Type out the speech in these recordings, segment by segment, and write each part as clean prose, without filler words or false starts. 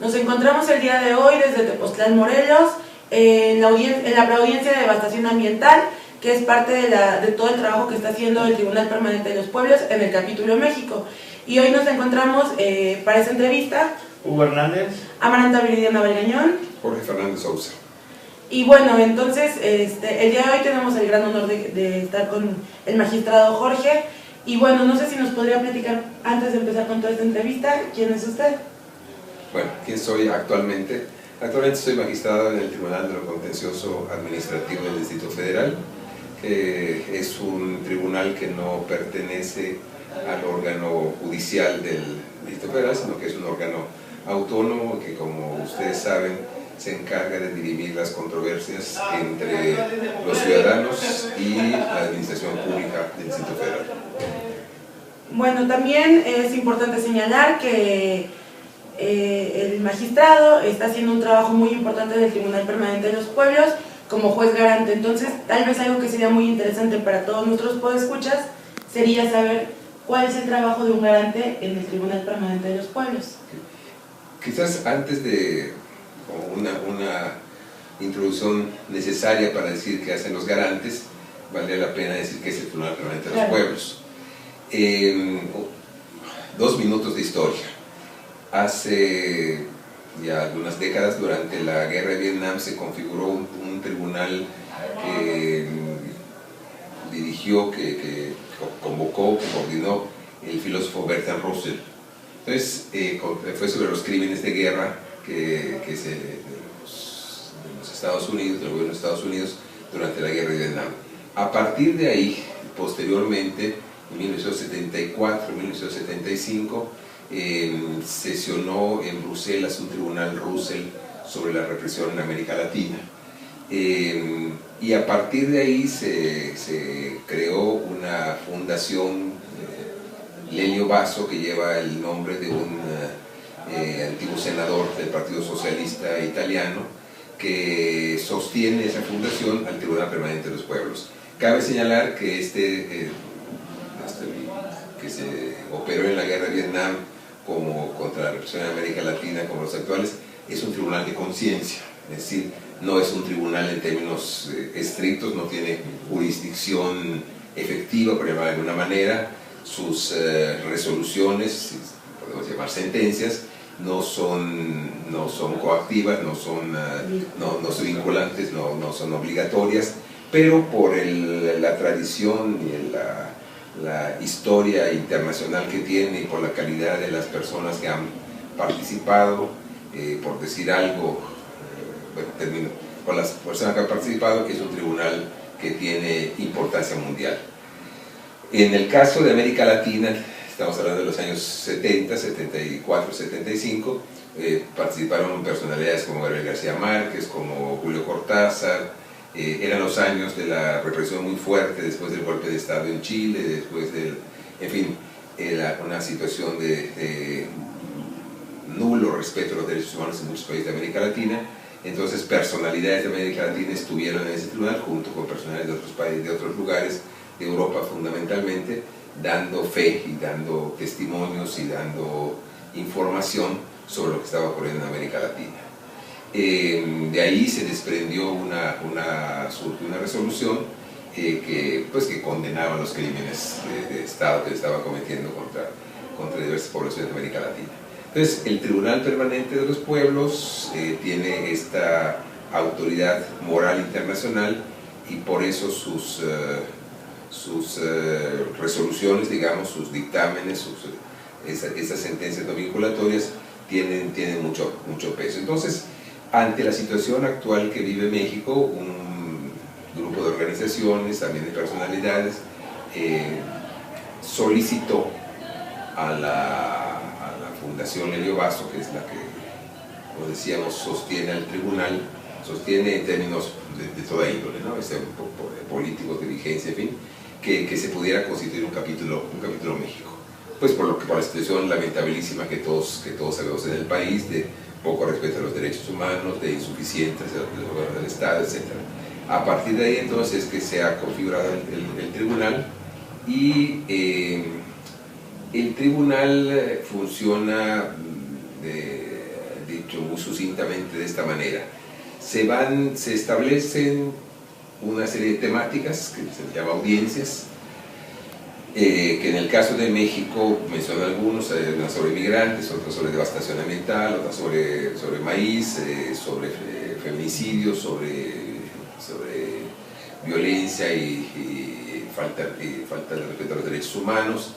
Nos encontramos el día de hoy desde Tepoztlán, Morelos, en la audiencia de devastación ambiental, que es parte de todo el trabajo que está haciendo el Tribunal Permanente de los Pueblos en el capítulo México. Y hoy nos encontramos para esta entrevista Hugo Hernández, Amaranta Viridiana Valgañón, Jorge Fernández Sousa. Y bueno, entonces el día de hoy tenemos el gran honor de estar con el magistrado Jorge. Y bueno, no sé si nos podría platicar antes de empezar con toda esta entrevista, ¿quién es usted? Bueno, ¿quién soy actualmente? Actualmente soy magistrado en el Tribunal de lo Contencioso Administrativo del Distrito Federal, que es un tribunal que no pertenece al órgano judicial del Distrito Federal, sino que es un órgano autónomo que, como ustedes saben, se encarga de dirimir las controversias entre los ciudadanos y la administración pública del Distrito Federal. Bueno, también es importante señalar que el magistrado está haciendo un trabajo muy importante del Tribunal Permanente de los Pueblos como juez garante. Entonces, tal vez algo que sería muy interesante para todos nuestros podescuchas sería saber cuál es el trabajo de un garante en el Tribunal Permanente de los Pueblos. Quizás antes de una introducción necesaria para decir qué hacen los garantes, valdría la pena decir qué es el Tribunal Permanente de los Pueblos. 2 minutos de historia. Hace ya algunas décadas, durante la Guerra de Vietnam, se configuró un tribunal que dirigió, que convocó, que coordinó el filósofo Bertrand Russell. Entonces, fue sobre los crímenes de guerra de los Estados Unidos, del gobierno de Estados Unidos, durante la Guerra de Vietnam. A partir de ahí, posteriormente, en 1974, 1975, sesionó en Bruselas un tribunal Russell sobre la represión en América Latina. Y a partir de ahí se creó una fundación, Lelio Basso, que lleva el nombre de un antiguo senador del Partido Socialista Italiano, que sostiene esa fundación al Tribunal Permanente de los Pueblos. Cabe señalar que que se operó en la Guerra de Vietnam como contra la represión en América Latina, como los actuales, es un tribunal de conciencia, es decir, no es un tribunal en términos estrictos, no tiene jurisdicción efectiva, por llamarlo de alguna manera. Sus resoluciones, podemos llamar sentencias, no son coactivas, no son vinculantes, no son obligatorias, pero por la tradición y la historia internacional que tiene y por la calidad de las personas que han participado, por decir algo, por las personas que han participado, es un tribunal que tiene importancia mundial. En el caso de América Latina, estamos hablando de los años 70, 74, 75, participaron personalidades como Gabriel García Márquez, como Julio Cortázar. Eran los años de la represión muy fuerte después del golpe de Estado en Chile, después una situación de nulo respeto a los derechos humanos en muchos países de América Latina. Entonces, personalidades de América Latina estuvieron en ese tribunal junto con personalidades de otros países, de otros lugares, de Europa fundamentalmente, dando fe y dando testimonios y dando información sobre lo que estaba ocurriendo en América Latina. De ahí se desprendió surgió una resolución que condenaba los crímenes de Estado que estaba cometiendo contra diversas poblaciones de América Latina. Entonces, el Tribunal Permanente de los Pueblos tiene esta autoridad moral internacional y por eso sus resoluciones, digamos, sus dictámenes, esas sentencias no vinculatorias tienen mucho peso. Entonces, ante la situación actual que vive México, un grupo de organizaciones, también de personalidades, solicitó a la Fundación Lelio Basso, que es la que, como decíamos, sostiene al tribunal, sostiene en términos de toda índole, ¿no? Políticos, de vigencia, en fin, que se pudiera constituir un capítulo México. Pues por la situación lamentabilísima que todos sabemos en el país, de poco respeto a los derechos humanos, de insuficiencias de los gobiernos del Estado, etc. A partir de ahí entonces que se ha configurado el tribunal y el tribunal funciona dicho muy sucintamente de esta manera. Se establecen una serie de temáticas que se llama audiencias, que en el caso de México menciono algunos, una sobre migrantes, otra sobre devastación ambiental, otra sobre maíz, sobre feminicidios, sobre violencia y falta de respeto a los derechos humanos,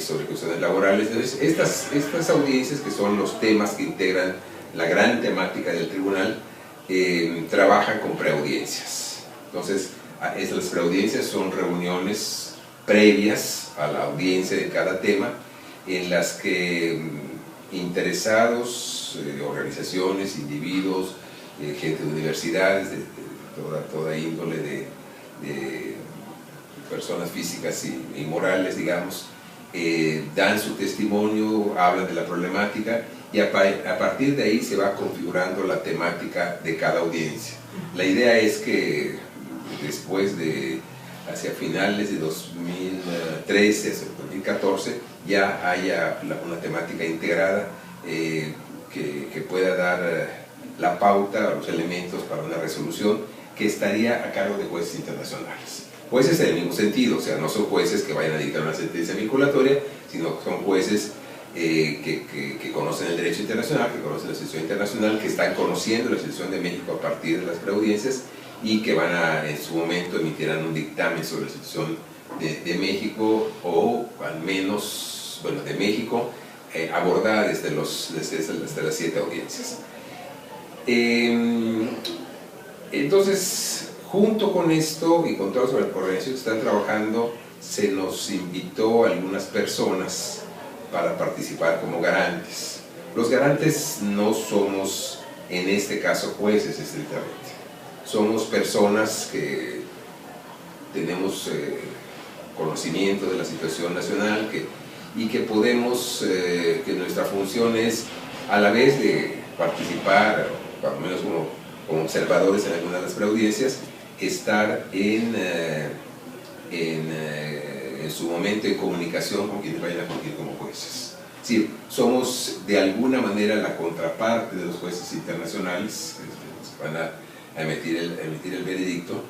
sobre cuestiones laborales. Entonces, estas audiencias, que son los temas que integran la gran temática del tribunal, trabajan con preaudiencias. Entonces, las preaudiencias son reuniones previas a la audiencia de cada tema, en las que interesados, organizaciones, individuos, gente de universidades, de toda índole de personas físicas y morales, digamos, dan su testimonio, hablan de la problemática, y a partir de ahí se va configurando la temática de cada audiencia. La idea es que después hacia finales de 2013, hacia 2014, ya haya una temática integrada que pueda dar la pauta, los elementos para una resolución que estaría a cargo de jueces internacionales. Jueces en el mismo sentido, o sea, no son jueces que vayan a dictar una sentencia vinculatoria, sino que son jueces que conocen el derecho internacional, que conocen la situación internacional, que están conociendo la situación de México a partir de las preaudiencias, y que van a, en su momento, emitirán un dictamen sobre la situación de México, o al menos, bueno, de México, abordada desde las 7 audiencias. Entonces, junto con esto y con todas las organizaciones que están trabajando, se nos invitó a algunas personas para participar como garantes. Los garantes no somos, en este caso, jueces estrictamente. Somos personas que tenemos conocimiento de la situación nacional y que podemos, que nuestra función es, a la vez de participar, por lo menos como observadores en algunas de las preaudiencias, estar en su momento en comunicación con quienes vayan a cumplir como jueces. Es decir, somos de alguna manera la contraparte de los jueces internacionales que van a emitir el veredicto.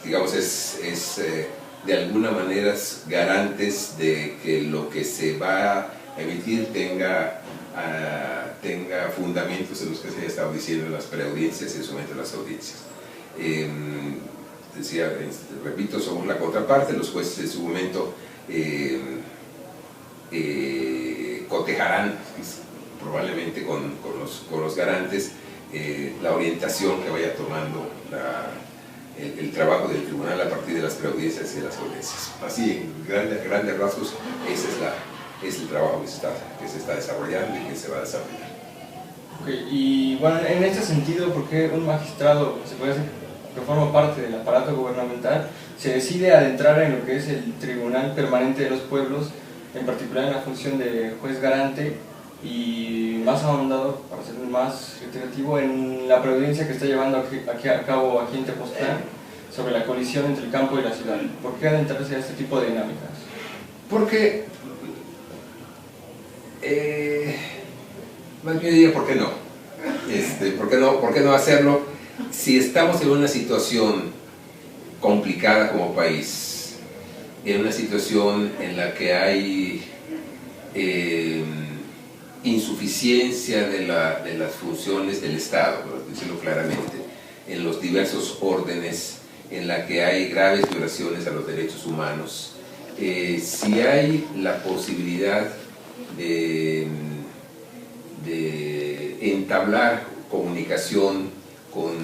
Digamos, es de alguna manera garantes de que lo que se va a emitir tenga fundamentos en los que se haya estado diciendo en las preaudiencias y en su momento en las audiencias. Decía, repito, somos la contraparte. Los jueces en su momento cotejarán probablemente con los garantes la orientación que vaya tomando el trabajo del tribunal a partir de las preaudiencias y de las audiencias. Así, en grandes rasgos, ese es el trabajo que se está desarrollando y que se va a desarrollar. Okay. Y bueno, en este sentido, ¿por qué un magistrado, se puede decir, que forma parte del aparato gubernamental, se decide adentrar en lo que es el Tribunal Permanente de los Pueblos, en particular en la función de juez garante, y más ahondado, para ser más reiterativo, en la preaudiencia que está llevando a cabo aquí en Tepoztlán sobre la colisión entre el campo y la ciudad? ¿Por qué adentrarse a este tipo de dinámicas? Porque, más bien diría, ¿por qué no? ¿Por qué no hacerlo? Si estamos en una situación complicada como país, en una situación en la que hay insuficiencia de las funciones del Estado, por decirlo claramente, en los diversos órdenes, en la que hay graves violaciones a los derechos humanos, si hay la posibilidad de entablar comunicación con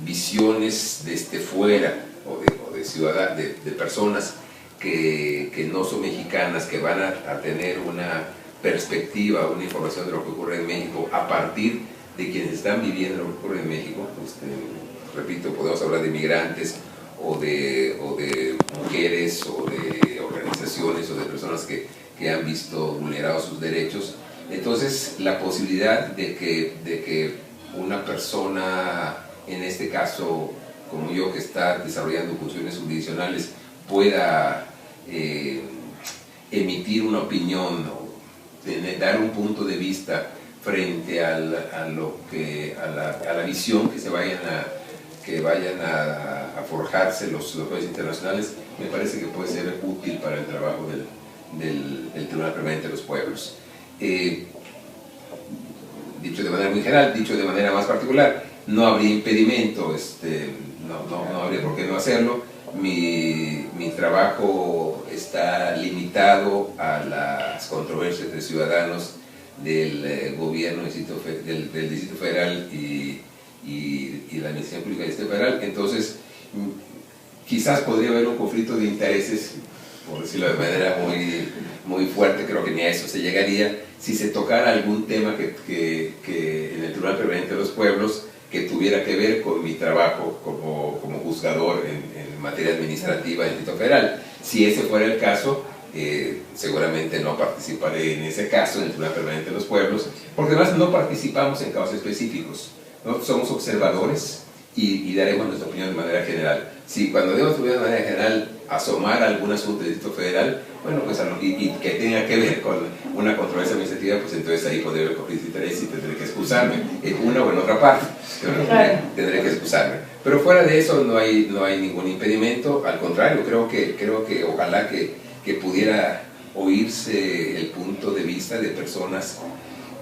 visiones desde fuera o de personas que no son mexicanas, que van a tener una perspectiva, una información de lo que ocurre en México a partir de quienes están viviendo lo que ocurre en México. Repito, podemos hablar de migrantes o de mujeres o de organizaciones o de personas que han visto vulnerados sus derechos. Entonces, la posibilidad de que una persona, en este caso como yo, que está desarrollando funciones jurisdiccionales, pueda emitir una opinión dar un punto de vista frente a la visión que vayan a forjarse los jueces internacionales, me parece que puede ser útil para el trabajo del Tribunal Permanente de los Pueblos. Dicho de manera muy general, dicho de manera más particular, no habría impedimento, no habría por qué no hacerlo. Mi trabajo está limitado a las controversias de ciudadanos del gobierno del Distrito Federal y la Administración Pública del Distrito Federal. Entonces, quizás podría haber un conflicto de intereses, por decirlo de manera muy fuerte, creo que ni a eso se llegaría, si se tocara algún tema que en el Tribunal Permanente de los Pueblos que tuviera que ver con mi trabajo como juzgador en materia administrativa del Distrito Federal. Si ese fuera el caso, seguramente no participaré en ese caso en el Tribunal Permanente de los Pueblos, porque además no participamos en casos específicos, ¿no? Somos observadores y daremos nuestra opinión de manera general. Si cuando demos nuestra opinión de manera general asomar algún asunto del Distrito Federal, bueno, pues y que tenga que ver con una controversia administrativa, pues entonces ahí podría haber conflicto de interés y tendré que excusarme en una o en otra parte, tendré que excusarme. Pero fuera de eso no hay ningún impedimento, al contrario, creo que ojalá que pudiera oírse el punto de vista de personas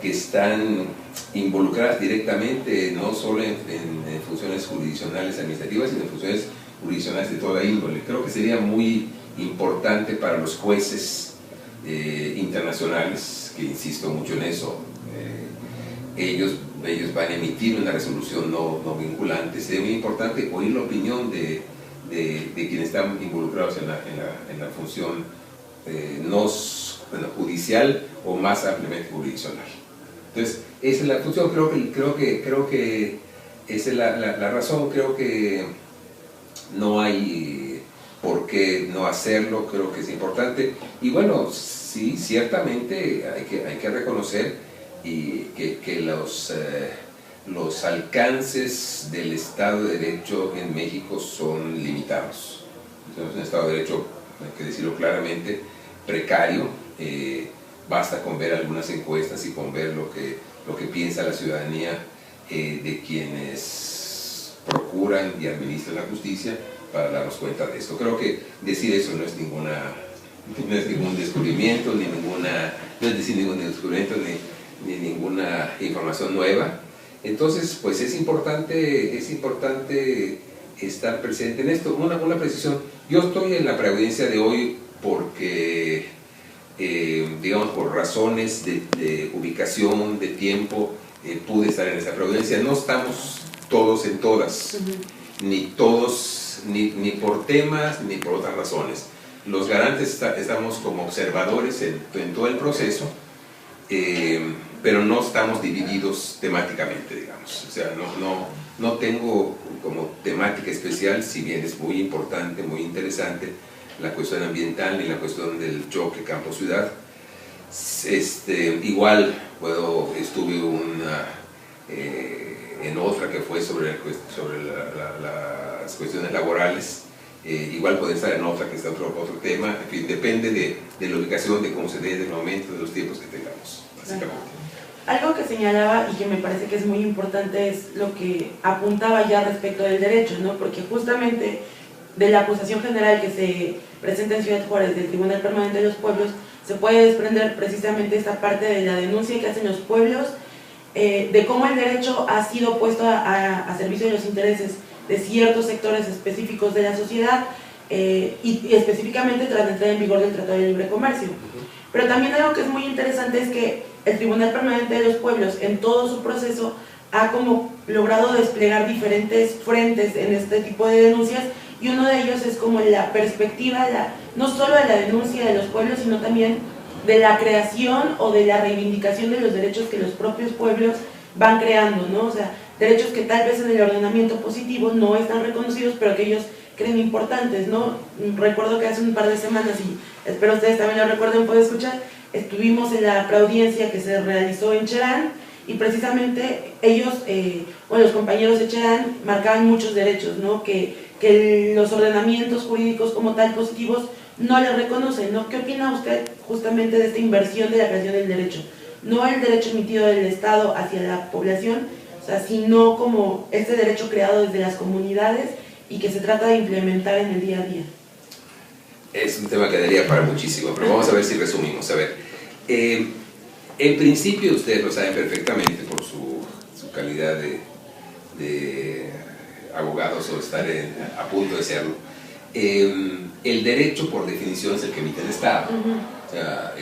que están involucradas directamente, no solo en funciones jurisdiccionales administrativas, sino en funciones jurisdiccionales de toda índole. Creo que sería muy importante para los jueces internacionales, que insisto mucho en eso, ellos van a emitir una resolución no vinculante. Sería muy importante oír la opinión de quienes están involucrados en la función judicial o más ampliamente jurisdiccional. Entonces, esa es la función, creo que esa es la razón. Creo que no hay por qué no hacerlo, creo que es importante. Y bueno, sí, ciertamente hay que reconocer que los alcances del Estado de Derecho en México son limitados. Tenemos un Estado de Derecho, hay que decirlo claramente, precario. Basta con ver algunas encuestas y con ver lo que piensa la ciudadanía de quienes procuran y administran la justicia para darnos cuenta de esto. Creo que decir eso no es ningún descubrimiento, no es decir ningún descubrimiento ni ninguna información nueva. Entonces, pues es importante estar presente en esto. Una precisión: yo estoy en la preaudiencia de hoy porque, digamos, por razones de ubicación, de tiempo, pude estar en esa preaudiencia. No estamos todos en todas, ni por temas, ni por otras razones. Los garantes estamos como observadores en todo el proceso, pero no estamos divididos temáticamente, digamos. O sea, no tengo como temática especial, si bien es muy importante, muy interesante la cuestión ambiental y la cuestión del choque campo-ciudad. Igual estuve en otra que fue sobre las cuestiones laborales. Igual puede estar en otra que está otro tema. En fin, depende de la ubicación, de cómo se dé, del momento, de los tiempos que tengamos, básicamente. Algo que señalaba y que me parece que es muy importante es lo que apuntaba ya respecto del derecho, ¿no? Porque justamente de la acusación general que se presenta en Ciudad Juárez del Tribunal Permanente de los Pueblos se puede desprender precisamente esta parte de la denuncia que hacen los pueblos, de cómo el derecho ha sido puesto a servicio de los intereses de ciertos sectores específicos de la sociedad, y específicamente tras la entrada en vigor del Tratado de Libre Comercio. Pero también algo que es muy interesante es que el Tribunal Permanente de los Pueblos en todo su proceso ha como logrado desplegar diferentes frentes en este tipo de denuncias, y uno de ellos es como la perspectiva, no solo de la denuncia de los pueblos, sino también de la creación o de la reivindicación de los derechos que los propios pueblos van creando, ¿no? O sea, derechos que tal vez en el ordenamiento positivo no están reconocidos, pero que ellos creen importantes, ¿no? Recuerdo que hace un par de semanas, y espero ustedes también lo recuerden, pueden escuchar, estuvimos en la preaudiencia que se realizó en Cherán, y precisamente ellos, los compañeros de Cherán marcaban muchos derechos, ¿no? Que los ordenamientos jurídicos como tal positivos no le reconocen, ¿no? ¿Qué opina usted justamente de esta inversión de la creación del derecho? No el derecho emitido del Estado hacia la población, o sea, sino como este derecho creado desde las comunidades y que se trata de implementar en el día a día. Es un tema que daría para muchísimo, pero vamos a ver si resumimos. A ver, en principio ustedes lo saben perfectamente por su calidad de abogados o estar a punto de serlo. El derecho, por definición, es el que emite el Estado. O sea,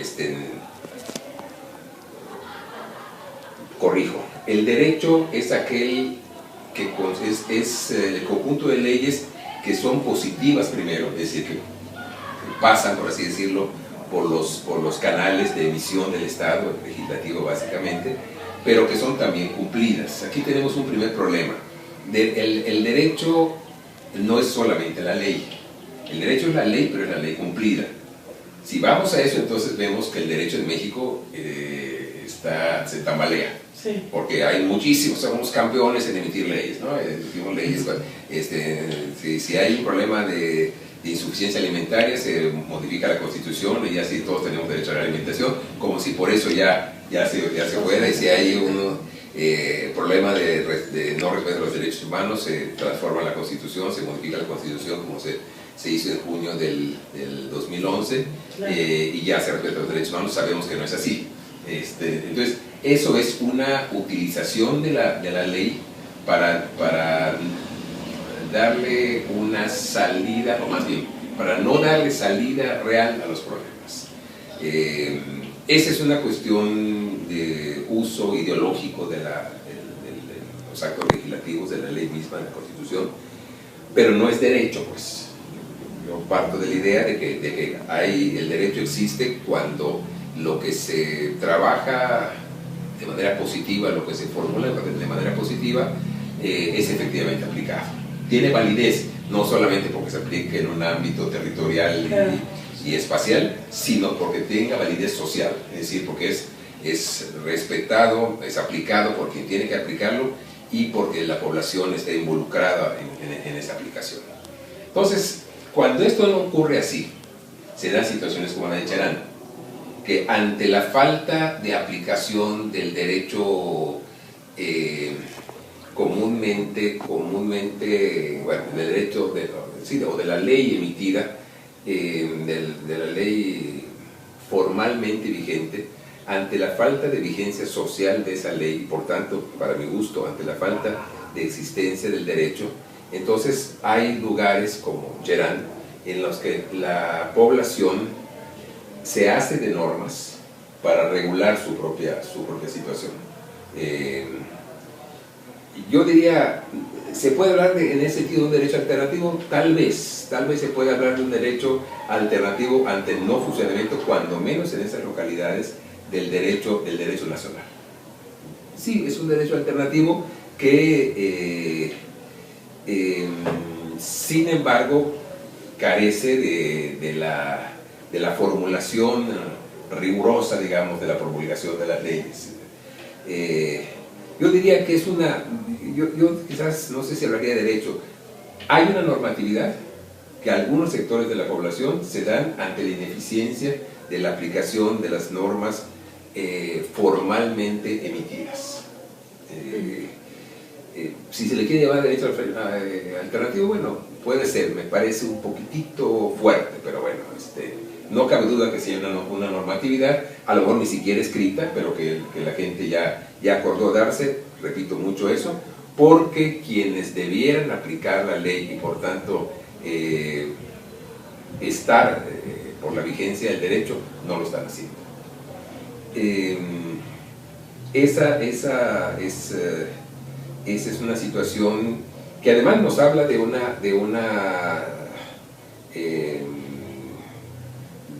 corrijo, el derecho es aquel que es el conjunto de leyes que son positivas primero, es decir, que pasan, por así decirlo, por los canales de emisión del Estado, el legislativo básicamente, pero que son también cumplidas. Aquí tenemos un primer problema. El derecho no es solamente la ley. El derecho es la ley, pero es la ley cumplida. Si vamos a eso, entonces vemos que el derecho en México se tambalea. Sí. Porque hay muchísimos, somos campeones en emitir leyes, ¿no? Emitimos leyes, si hay un problema de insuficiencia alimentaria, se modifica la Constitución y así todos tenemos derecho a la alimentación, como si por eso ya se pueda, y si hay un problema de no respeto a los derechos humanos, se transforma la Constitución, se modifica la Constitución como se hizo en junio del 2011, claro. Y ya se respetan los derechos humanos. Sabemos que no es así. Entonces, eso es una utilización de la ley para darle una salida, o más bien, para no darle salida real a los problemas. Esa es una cuestión de uso ideológico de los actos legislativos, de la ley misma, de la Constitución, pero no es derecho, pues. Yo parto de la idea de que el derecho existe cuando lo que se trabaja de manera positiva, lo que se formula de manera positiva, es efectivamente aplicado. Tiene validez, no solamente porque se aplique en un ámbito territorial y espacial, sino porque tenga validez social, es decir, porque es respetado, es aplicado por quien tiene que aplicarlo y porque la población está involucrada en esa aplicación. Entonces, cuando esto no ocurre así, se dan situaciones como la de Cherán, que ante la falta de aplicación del derecho comúnmente, bueno, del derecho o de la ley emitida, de la ley formalmente vigente, ante la falta de vigencia social de esa ley, y por tanto, para mi gusto, ante la falta de existencia del derecho, entonces hay lugares como Cherán en los que la población se hace de normas para regular su propia situación. Yo diría, ¿se puede hablar en ese sentido de un derecho alternativo? Tal vez se puede hablar de un derecho alternativo ante el no funcionamiento, cuando menos en esas localidades, del derecho nacional. Sí, es un derecho alternativo que sin embargo carece de la formulación rigurosa, digamos, de la promulgación de las leyes. Yo diría que es yo quizás, no sé si hablaría de derecho, hay una normatividad que algunos sectores de la población se dan ante la ineficiencia de la aplicación de las normas formalmente emitidas. Si se le quiere llamar derecho alternativo, bueno, puede ser, me parece un poquitito fuerte, pero bueno, no cabe duda que sea una normatividad, a lo mejor ni siquiera escrita, pero que la gente ya acordó darse, repito mucho eso, porque quienes debieran aplicar la ley y por tanto estar por la vigencia del derecho, no lo están haciendo. Esa es una situación que además nos habla de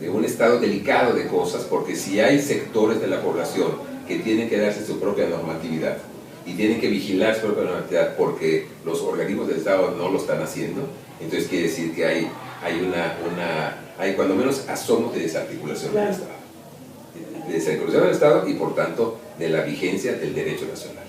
un estado delicado de cosas, porque si hay sectores de la población que tienen que darse su propia normatividad y tienen que vigilar su propia normatividad porque los organismos del Estado no lo están haciendo, entonces quiere decir que hay cuando menos asomos de desarticulación del Estado. De desarticulación del Estado y por tanto de la vigencia del derecho nacional.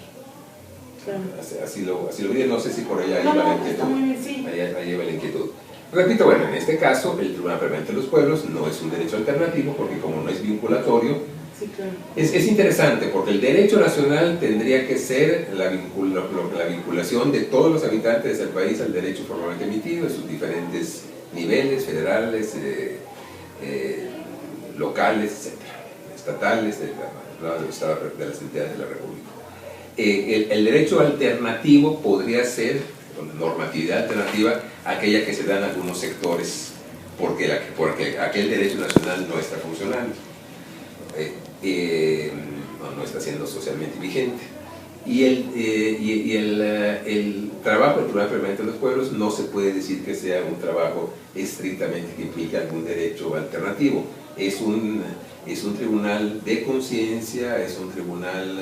Claro. Así lo vi, no sé si por allá lleva la inquietud. Sí. Ahí lleva la inquietud. Repito, bueno, en este caso el Tribunal Permanente de los Pueblos no es un derecho alternativo porque como no es vinculatorio, Sí, claro. es interesante porque el derecho nacional tendría que ser la vinculación de todos los habitantes del país al derecho formalmente emitido en sus diferentes niveles, federales, locales, etcétera, estatales, de las entidades de la República. El derecho alternativo podría ser, con normatividad alternativa, aquella que se da en algunos sectores, porque aquel derecho nacional no está funcionando, no está siendo socialmente vigente. Y el trabajo del Tribunal Permanente de los Pueblos no se puede decir que sea un trabajo estrictamente que implique algún derecho alternativo. Es un tribunal de conciencia, es un tribunal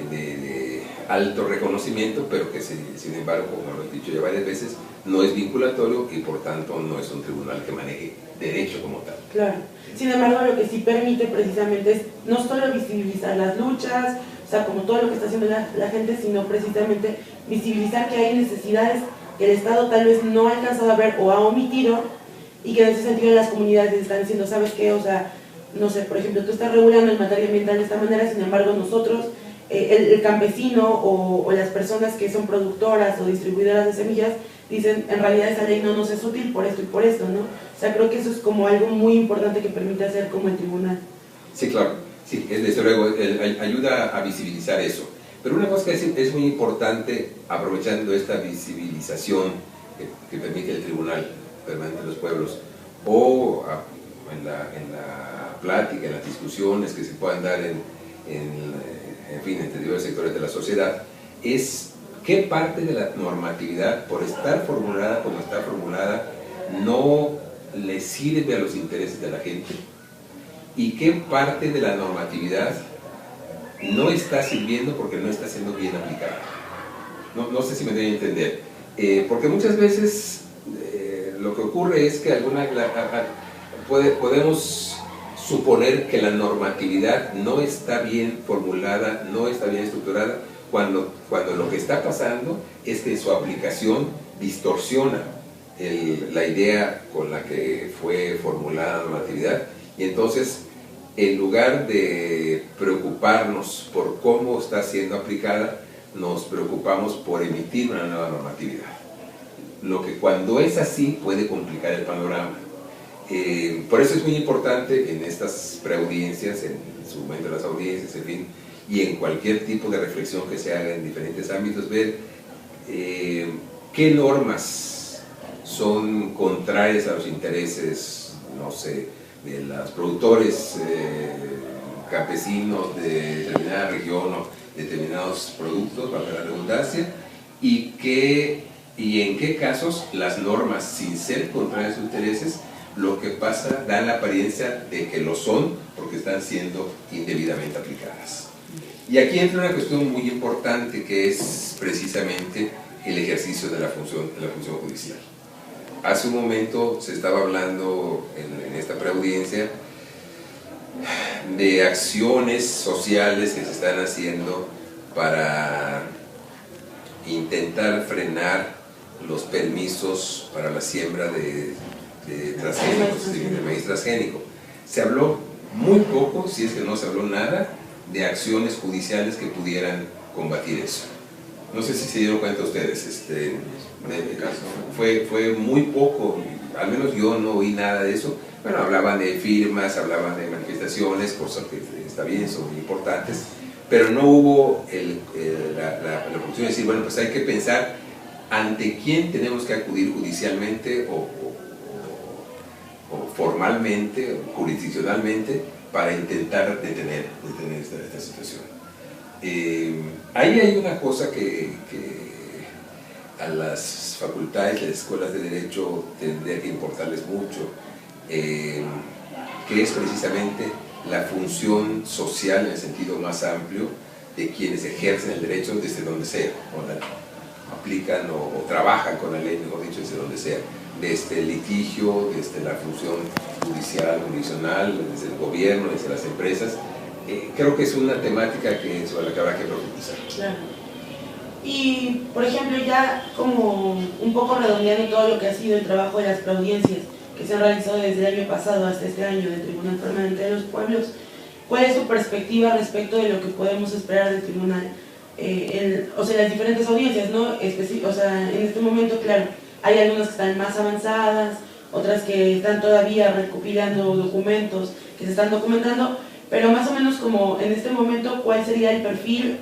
de alto reconocimiento, pero que sin embargo, como lo he dicho ya varias veces, no es vinculatorio y por tanto no es un tribunal que maneje derecho como tal. Claro. Sin embargo, lo que sí permite precisamente es no solo visibilizar las luchas, o sea, como todo lo que está haciendo la gente, sino precisamente visibilizar que hay necesidades que el Estado tal vez no ha alcanzado a ver o ha omitido, y que en ese sentido las comunidades están diciendo, ¿sabes qué? O sea, no sé, por ejemplo, tú estás regulando en materia ambiental de esta manera, sin embargo nosotros, el campesino o las personas que son productoras o distribuidoras de semillas, dicen, en realidad esa ley no nos es útil por esto y por esto, ¿no? O sea, creo que eso es como algo muy importante que permite hacer como el tribunal. Sí, claro, sí, desde luego, ayuda a visibilizar eso. Pero una cosa que es muy importante, aprovechando esta visibilización que permite el Tribunal Permanente de los Pueblos, o en la plática, en las discusiones que se puedan dar en fin, entre diversos sectores de la sociedad, es qué parte de la normatividad, por estar formulada como está formulada, no le sirve a los intereses de la gente, y qué parte de la normatividad no está sirviendo porque no está siendo bien aplicada. No sé si me deben entender, porque muchas veces lo que ocurre es que podemos suponer que la normatividad no está bien formulada, no está bien estructurada, cuando lo que está pasando es que su aplicación distorsiona la idea con la que fue formulada la normatividad, y entonces en lugar de preocuparnos por cómo está siendo aplicada, nos preocupamos por emitir una nueva normatividad. Lo que cuando es así puede complicar el panorama. Por eso es muy importante en estas preaudiencias, en su momento las audiencias, en fin, y en cualquier tipo de reflexión que se haga en diferentes ámbitos, ver qué normas son contrarias a los intereses, no sé, de los productores campesinos de determinada región o determinados productos, para la redundancia, y en qué casos las normas, sin ser contrarias a sus intereses, lo que pasa, dan la apariencia de que lo son porque están siendo indebidamente aplicadas. Y aquí entra una cuestión muy importante, que es precisamente el ejercicio de la función judicial. Hace un momento se estaba hablando en esta preaudiencia de acciones sociales que se están haciendo para intentar frenar los permisos para la siembra de transgénicos, de maíz transgénico. Se habló muy poco, si es que no se habló nada, de acciones judiciales que pudieran combatir eso. No sé si se dieron cuenta ustedes, fue muy poco, al menos yo no oí nada de eso. Bueno, hablaban de firmas, hablaban de manifestaciones, cosas que está bien, son muy importantes, pero no hubo la oportunidad de decir, bueno, pues hay que pensar ante quién tenemos que acudir judicialmente o formalmente, o jurisdiccionalmente, para intentar detener esta situación. Ahí hay una cosa que a las facultades, las escuelas de Derecho tendría que importarles mucho, que es precisamente la función social en el sentido más amplio de quienes ejercen el derecho desde donde sea, o aplican o trabajan con la ley, mejor dicho, desde donde sea, desde el litigio, desde la función judicial, jurisdiccional, desde el gobierno, desde las empresas. Creo que es una temática sobre la que habrá que profundizar. Claro. Y, por ejemplo, ya como un poco redondeando todo lo que ha sido el trabajo de las preaudiencias que se han realizado desde el año pasado hasta este año del Tribunal Permanente de los Pueblos, ¿cuál es su perspectiva respecto de lo que podemos esperar del tribunal? O sea, las diferentes audiencias, ¿no? O sea, en este momento, claro, hay algunas que están más avanzadas, otras que están todavía recopilando documentos, que se están documentando, pero más o menos como en este momento, ¿cuál sería el perfil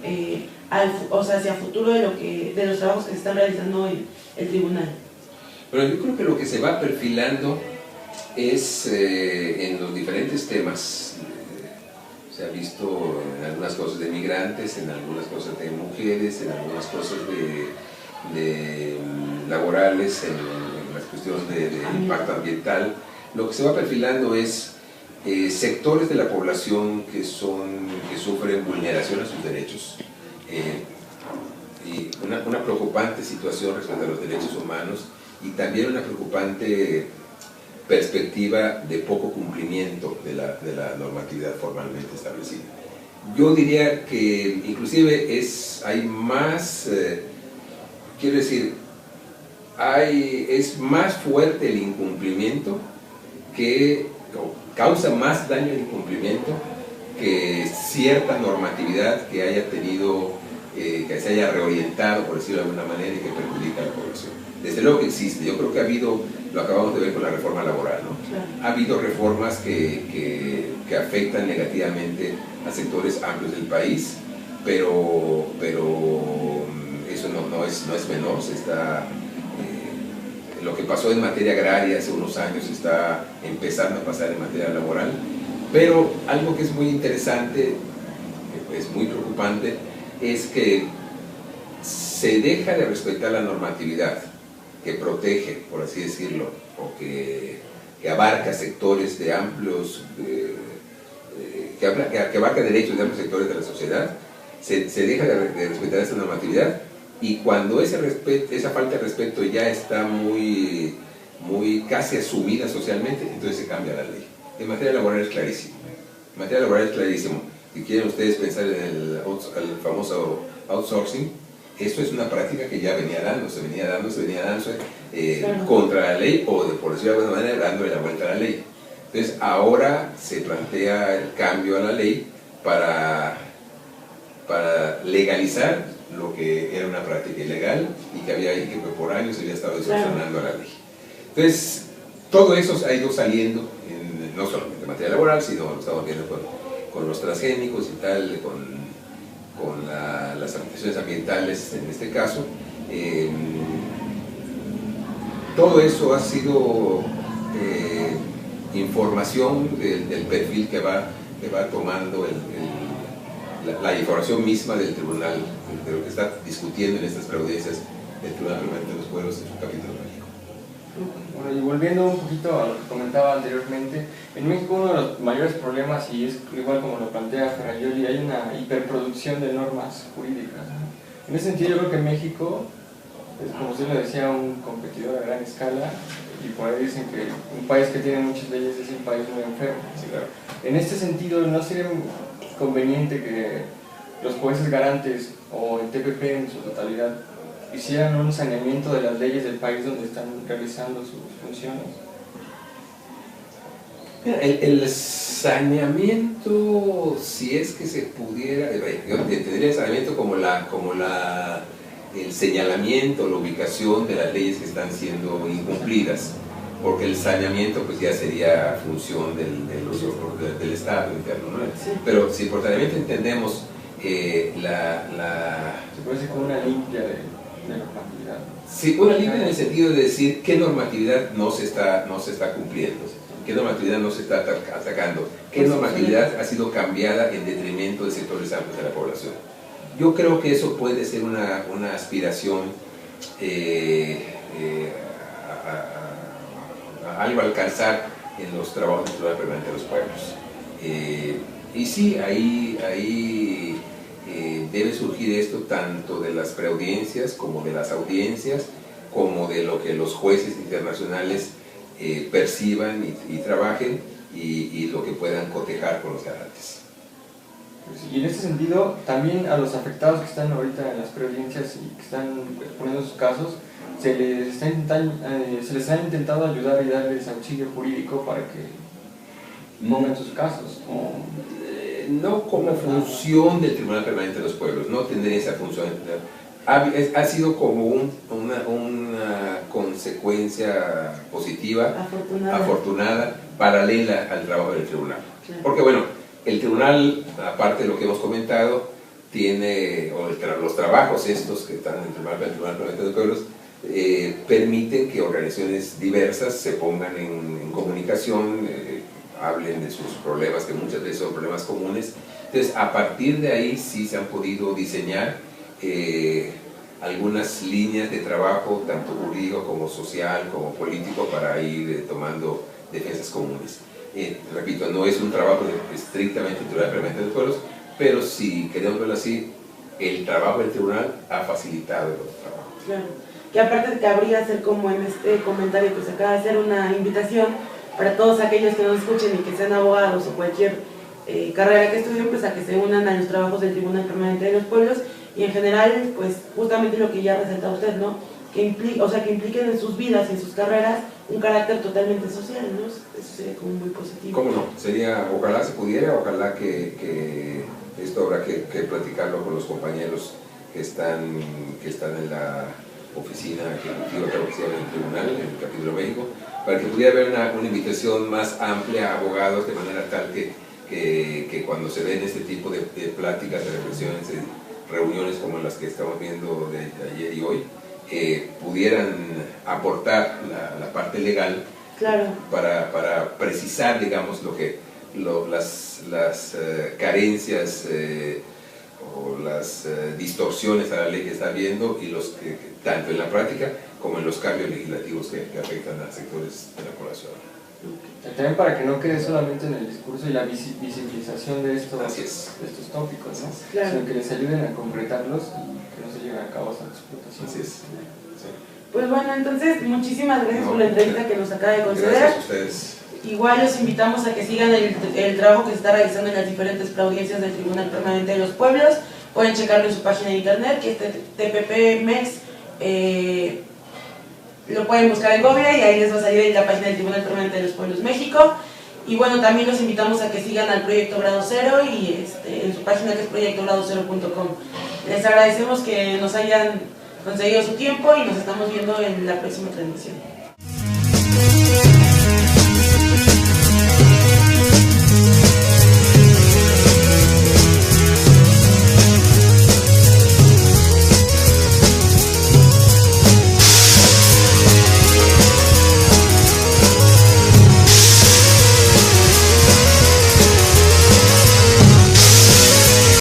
o sea, hacia futuro de los trabajos que se están realizando en el tribunal? Bueno, yo creo que lo que se va perfilando es en los diferentes temas. Se ha visto en algunas cosas de migrantes, en algunas cosas de mujeres, en algunas cosas de laborales, en las cuestiones de impacto ambiental. Lo que se va perfilando es sectores de la población que sufren vulneración a sus derechos, y una preocupante situación respecto a los derechos humanos, y también una preocupante perspectiva de poco cumplimiento de la normatividad formalmente establecida. Yo diría que inclusive hay más, quiero decir, es más fuerte el incumplimiento, causa más daño el incumplimiento que cierta normatividad que haya tenido, que se haya reorientado, por decirlo de alguna manera, y que perjudica a la población. Desde luego que existe. Yo creo que ha habido, lo acabamos de ver con la reforma laboral, ¿no? Claro. Ha habido reformas que afectan negativamente a sectores amplios del país, pero eso no es menor. Lo que pasó en materia agraria hace unos años está empezando a pasar en materia laboral, pero algo que es muy interesante, es muy preocupante, es que se deja de respetar la normatividad que protege, por así decirlo, o que abarca sectores de amplios, que abarca derechos de amplios sectores de la sociedad. Se deja de respetar esa normatividad, y cuando esa falta de respeto ya está muy casi asumida socialmente, entonces se cambia la ley. En materia laboral es clarísimo. En materia laboral es clarísimo. Si quieren ustedes pensar en el famoso outsourcing, esto es una práctica que ya venía dándose claro, contra la ley, o por decirlo de alguna manera, dándole la vuelta a la ley. Entonces ahora se plantea el cambio a la ley para legalizar lo que era una práctica ilegal y que por años se había estado distorsionando a la ley. Entonces, todo eso ha ido saliendo, no solamente en materia laboral, sino lo estamos viendo con los transgénicos y tal, con las afectaciones ambientales en este caso. Todo eso ha sido información del perfil que va tomando la información misma del tribunal, de lo que está discutiendo en estas preaudiencias del Tribunal Permanente de los Pueblos en su capítulo México. Bueno, y volviendo un poquito a lo que comentaba anteriormente, en México uno de los mayores problemas, y es igual como lo plantea Ferrajoli, hay una hiperproducción de normas jurídicas, ¿no? En ese sentido yo creo que México es, como usted lo decía, un competidor a gran escala, y por ahí dicen que un país que tiene muchas leyes es un país muy enfermo. Sí, claro. En este sentido, ¿no sería conveniente que los jueces garantes o el TPP en su totalidad hicieran un saneamiento de las leyes del país donde están realizando sus funciones? El saneamiento, si es que se pudiera, yo entendería el saneamiento como el señalamiento, la ubicación de las leyes que están siendo incumplidas, porque el saneamiento pues ya sería función del Estado interno, ¿no? Sí. Pero si por saneamiento entendemos se puede decir como una limpia de normatividad. Sí, una limpia en el sentido de decir qué normatividad no se está cumpliendo, qué normatividad no se está atacando, qué normatividad ha sido cambiada en detrimento de sectores amplios de la población. Yo creo que eso puede ser una aspiración a algo a alcanzar en los trabajos del Tribunal Permanente de los Pueblos. Y sí, ahí debe surgir esto tanto de las preaudiencias como de las audiencias, como de lo que los jueces internacionales perciban y trabajen, y lo que puedan cotejar con los garantes. Y en este sentido, también a los afectados que están ahorita en las preaudiencias y que están exponiendo sus casos, se les ha intentado ayudar y darles auxilio jurídico para que pongan sus casos. No como función del Tribunal Permanente de los Pueblos, no tendría esa función. Ha sido como una consecuencia positiva, afortunada, paralela al trabajo del tribunal. Claro. Porque bueno, el tribunal, aparte de lo que hemos comentado, tiene, los trabajos estos que están en el Tribunal Permanente de los Pueblos, permiten que organizaciones diversas se pongan en comunicación, hablen de sus problemas, que muchas veces son problemas comunes. Entonces, a partir de ahí sí se han podido diseñar algunas líneas de trabajo, tanto jurídico como social, como político, para ir tomando defensas comunes. Repito, no es un trabajo estrictamente del Tribunal Permanente de los Pueblos, pero si queremos verlo así, el trabajo del tribunal ha facilitado el otro trabajo. Claro, que aparte cabría hacer como en este comentario que se acaba de hacer una invitación para todos aquellos que nos escuchen y que sean abogados o cualquier carrera que estudien, pues a que se unan a los trabajos del Tribunal Permanente de los Pueblos y en general, pues justamente lo que ya resalta usted, ¿no? Que impliquen en sus vidas y en sus carreras un carácter totalmente social, ¿no? Eso sería como muy positivo. ¿Cómo no? Sería, ojalá se pudiera, ojalá que esto habrá que platicarlo con los compañeros que están en la oficina ejecutiva del tribunal, en el capítulo México, para que pudiera haber una invitación más amplia a abogados, de manera tal que cuando se den este tipo de pláticas, de reflexiones, de reuniones como las que estamos viendo de ayer y hoy, pudieran aportar la parte legal. Claro. para precisar, digamos, las carencias o las distorsiones a la ley que está viendo, y tanto en la práctica como en los cambios legislativos que afectan a sectores de la población. También para que no quede solamente en el discurso y la visibilización de estos tópicos, ¿no? Claro. Sino que les ayuden a concretarlos y que no se lleven a cabo esa explotación. Así es. Sí. Pues bueno, entonces muchísimas gracias por la entrevista que nos acaba de conceder. Gracias a ustedes. Igual los invitamos a que sigan el trabajo que se está realizando en las diferentes preaudiencias del Tribunal Permanente de los Pueblos. Pueden checarlo en su página de internet, que es TPP-MEX. Lo pueden buscar en Google y ahí les va a salir en la página del Tribunal Permanente de los Pueblos México. Y bueno, también los invitamos a que sigan al Proyecto Grado Cero y en su página, que es proyectogradocero.com. Les agradecemos que nos hayan conseguido su tiempo y nos estamos viendo en la próxima transmisión.